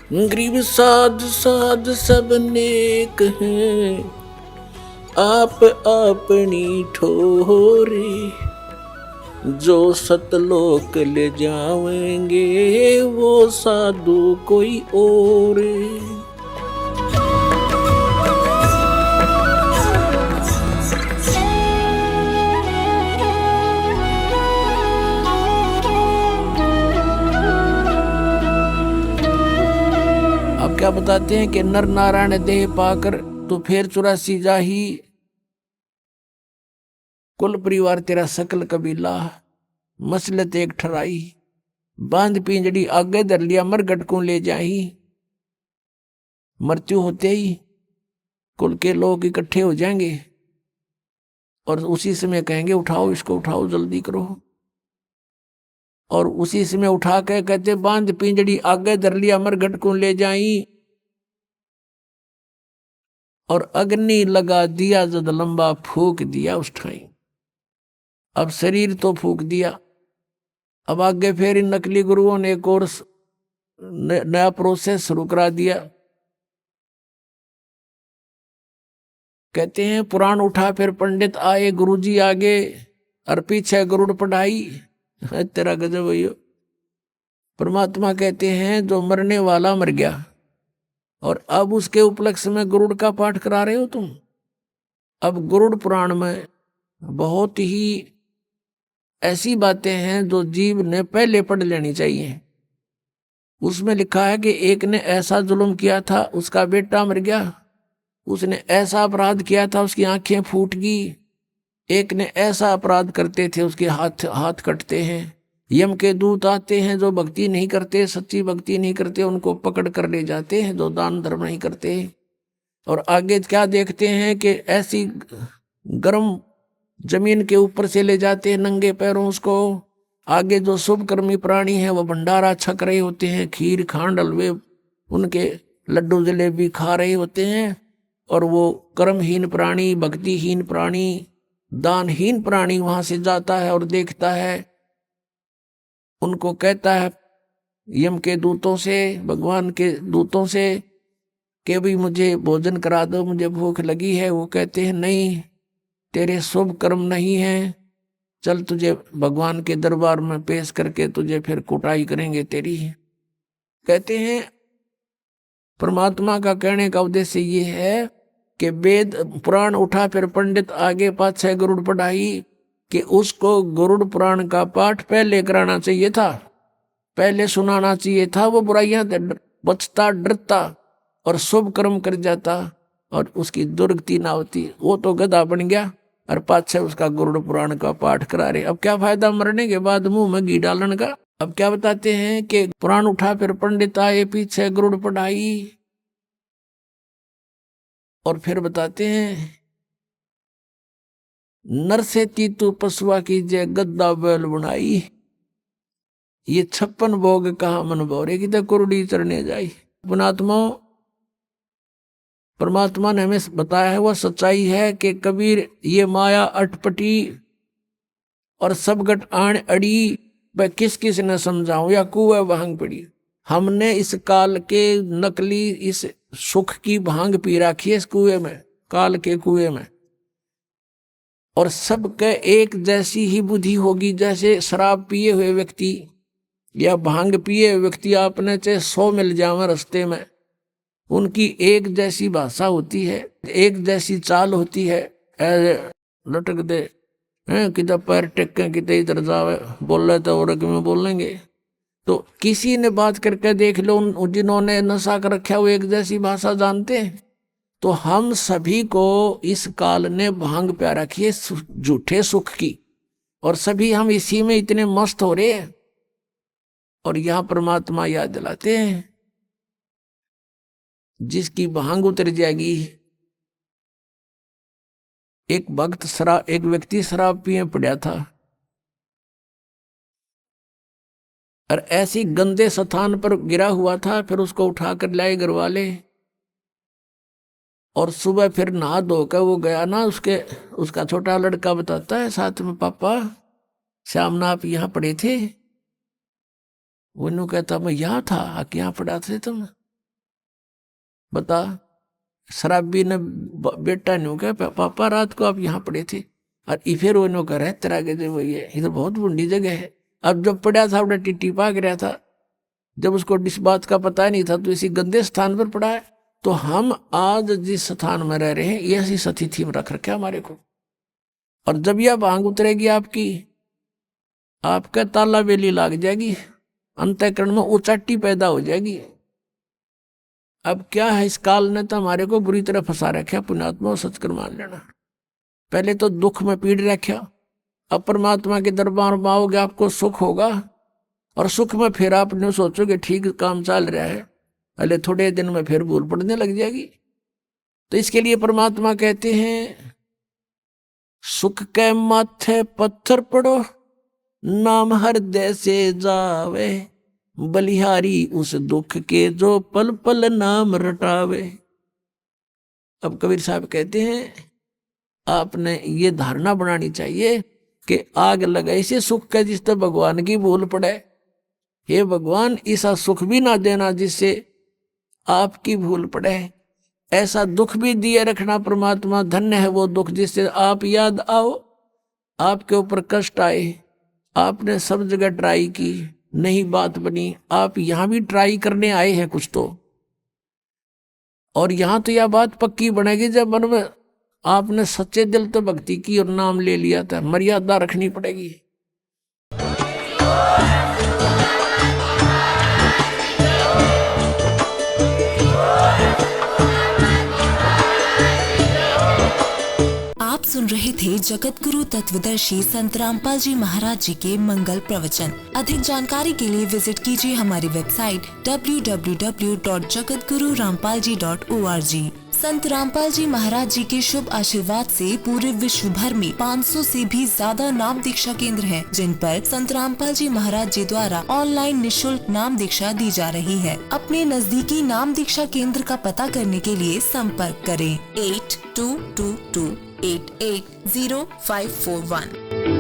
गरीब साध साध सब नेक हैं, आप अपनी ठोरे। जो सतलोक ले जावेंगे वो साधु कोई और। अब क्या बताते हैं कि नर नारायण देह पाकर तो फिर 84 जाही, कुल परिवार तेरा सकल कबीला, मसलत एक ठराई। बांध पिंजड़ी आगे धर लिया, मरगट को ले जाही। मृत्यु होते ही कुल के लोग इकट्ठे हो जाएंगे और उसी समय कहेंगे उठाओ इसको, उठाओ जल्दी करो। और उसी समय उठा के कहते बांध पिंजड़ी आगे धर लिया, मरगट को ले जाई। और अग्नि लगा दिया जद लंबा, फूक दिया उस ठाई। अब शरीर तो फूक दिया, अब आगे फिर इन नकली गुरुओं ने एक और नया प्रोसेस शुरू करा दिया। कहते हैं पुराण उठा फिर पंडित आए, गुरुजी आगे और पीछे गरुड़ पढ़ाई। तेरा गजब भैया। परमात्मा कहते हैं जो मरने वाला मर गया और अब उसके उपलक्ष्य में गरुड़ का पाठ करा रहे हो तुम। अब गरुड़ पुराण में बहुत ही ऐसी बातें हैं जो जीव ने पहले पढ़ लेनी चाहिए। उसमें लिखा है कि एक ने ऐसा जुल्म किया था, उसका बेटा मर गया। उसने ऐसा अपराध किया था, उसकी आंखें फूट गई। एक ने ऐसा अपराध करते थे, उसके हाथ कटते हैं। यम के दूत आते हैं, जो भक्ति नहीं करते, सच्ची भक्ति नहीं करते, उनको पकड़ कर ले जाते हैं, जो दान धर्म नहीं करते। और आगे क्या देखते हैं कि ऐसी गर्म जमीन के ऊपर से ले जाते हैं नंगे पैरों उसको। आगे जो शुभ कर्मी प्राणी है वो भंडारा छक रहे होते हैं, खीर खांड हलवे उनके लड्डू जलेबी खा रहे होते हैं। और वो कर्महीन प्राणी, भक्तिहीन प्राणी, दानहीन प्राणी वहां से जाता है और देखता है। उनको कहता है यम के दूतों से, भगवान के दूतों से कि भी मुझे भोजन करा दो, मुझे भूख लगी है। वो कहते हैं नहीं, तेरे शुभ कर्म नहीं है, चल तुझे भगवान के दरबार में पेश करके तुझे फिर कुटाई करेंगे तेरी। कहते हैं परमात्मा का कहने का उद्देश्य ये है कि वेद पुराण उठा फिर पंडित आगे पाछे गरुड़ पढ़ाई, कि उसको गरुड़ पुराण का पाठ पहले कराना चाहिए था, पहले सुनाना चाहिए था। वो बुराइयां बचता, डरता और शुभ कर्म कर जाता और उसकी दुर्गति ना होती। वो तो गधा बन गया और पाछे उसका गरुड़ पुराण का पाठ करा रहे। अब क्या फायदा मरने के बाद मुंह में घी डालन का। अब क्या बताते हैं कि पुराण उठा फिर पंडित आए, पीछे गरुड़ पढ़ाई। और फिर बताते हैं नर से तीतु पशुआ की जय, गद्दा बैल बुनाई। ये 56 भोग कहा मन भोरे की तो कुरडी चरने जाई। पुणात्मा परमात्मा ने हमें बताया है, वह सच्चाई है कि कबीर ये माया अटपटी और सब गट आण अड़ी, वह किस किस ने समझाऊं या कुएं भांग पड़ी। हमने इस काल के नकली इस सुख की भांग पी रखी है इस कुएं में, काल के कुएं में। और सबके एक जैसी ही बुद्धि होगी। जैसे शराब पिए हुए व्यक्ति या भांग पिए हुए व्यक्ति आपने चाहे 100 मिल जावे रास्ते में, उनकी एक जैसी भाषा होती है, एक जैसी चाल होती है। लटक दे किधर पैर टेक किधर इधर जावे, बोल रहे तो और में बोलेंगे। तो किसी ने बात करके देख लो, जिन्होंने नशा कर रखा वो एक जैसी भाषा जानते हैं। तो हम सभी को इस काल ने भांग प्या रखी है झूठे सुख की, और सभी हम इसी में इतने मस्त हो रहे हैं। और यहां परमात्मा याद दिलाते हैं जिसकी भांग उतर जाएगी। एक व्यक्ति शराब पिए पड़ा था और ऐसी गंदे स्थान पर गिरा हुआ था। फिर उसको उठाकर लाए घर वाले और सुबह फिर नहा धोकर वो गया ना, उसका छोटा लड़का बताता है साथ में, पापा शाम ना आप यहाँ पड़े थे। वो कहता मैं यहाँ था, यहाँ पड़ा थे तुम। बता, शराबी ने बेटा ने कहा पापा रात को आप यहाँ पड़े थे, और फिर उन्होंने कहा तेरा गजब वही है, इधर बहुत बुढ़ी जगह है। अब जब पड़ा था उन्हें टिट्टी पाक रहा था, जब उसको इस बात का पता नहीं था तो इसी गंदे स्थान पर पड़ा है। तो हम आज जिस स्थान में रह रहे हैं ये ऐसी सतिथि में रख रखे हमारे को, और जब यह भांग उतरेगी आपकी, आपका ताला बेली लाग जाएगी, अंतःकरण में उचाटी पैदा हो जाएगी। अब क्या है, इस काल ने तो हमारे को बुरी तरह फंसा रखा। पुण्यात्मा सचकर मान लेना, पहले तो दुख में पीड़ रखा, अब परमात्मा के दरबार में आओगे आपको सुख होगा, और सुख में फिर आपने सोचोगे ठीक काम चल रहा है, अरे थोड़े दिन में फिर भूल पड़ने लग जाएगी। तो इसके लिए परमात्मा कहते हैं सुख के माथे पत्थर पड़ो, नाम हृदय से जावे, बलिहारी उस दुख के जो पल पल नाम रटावे। अब कबीर साहब कहते हैं आपने ये धारणा बनानी चाहिए कि आग लगाई से सुख का जिससे भगवान की भूल पड़े, हे भगवान ऐसा सुख भी ना देना जिससे आपकी भूल पड़े, ऐसा दुख भी दिए रखना परमात्मा, धन्य है वो दुख जिससे आप याद आओ, आपके ऊपर कष्ट आए, आपने सब जगह ट्राई की नहीं बात बनी, आप यहां भी ट्राई करने आए हैं कुछ तो, और यहां तो यह बात पक्की बनेगी जब मन में आपने सच्चे दिल तो भक्ति की और नाम ले लिया था। मर्यादा रखनी पड़ेगी। आप सुन रहे थे जगत गुरु तत्वदर्शी संत रामपाल जी महाराज जी के मंगल प्रवचन। अधिक जानकारी के लिए विजिट कीजिए हमारी वेबसाइट www.jagatgururampalji.org। संत रामपाल जी महाराज जी के शुभ आशीर्वाद से पूरे विश्व भर में 500 से भी ज्यादा नाम दीक्षा केंद्र हैं, जिन पर संत रामपाल जी महाराज जी द्वारा ऑनलाइन निशुल्क नाम दीक्षा दी जा रही है। अपने नजदीकी नाम दीक्षा केंद्र का पता करने के लिए संपर्क करें 8222880541।